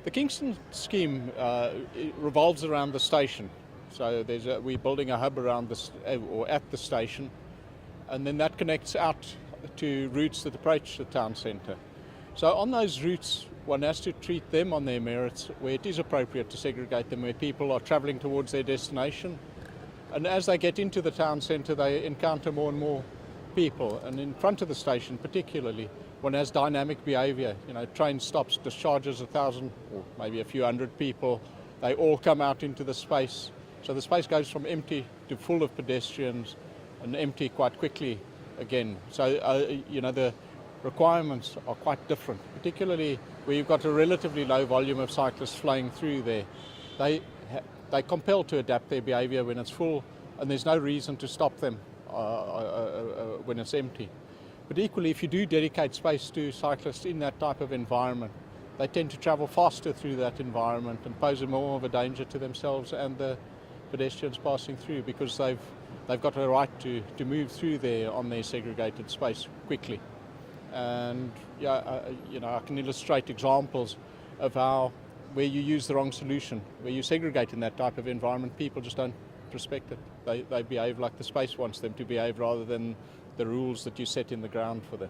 The Kingston scheme it revolves around the station. So we're building a hub around or at the station, and then that connects out to routes that approach the town centre. So on those routes, one has to treat them on their merits, where it is appropriate to segregate them, where people are travelling towards their destination. And as they get into the town centre, they encounter more and more people. And in front of the station particularly, one has dynamic behaviour. Train stops, discharges 1,000 or maybe a few hundred people. They all come out into the space. So the space goes from empty to full of pedestrians and empty quite quickly again. So, the requirements are quite different, particularly where you've got a relatively low volume of cyclists flowing through there. They're compelled to adapt their behaviour when it's full, and there's no reason to stop them when it's empty. But equally, if you do dedicate space to cyclists in that type of environment, they tend to travel faster through that environment and pose more of a danger to themselves and the pedestrians passing through, because they've got a right to move through there on their segregated space quickly. And I can illustrate examples of where you use the wrong solution, where you segregate in that type of environment, people just don't respect it. They behave like the space wants them to behave rather than the rules that you set in the ground for them.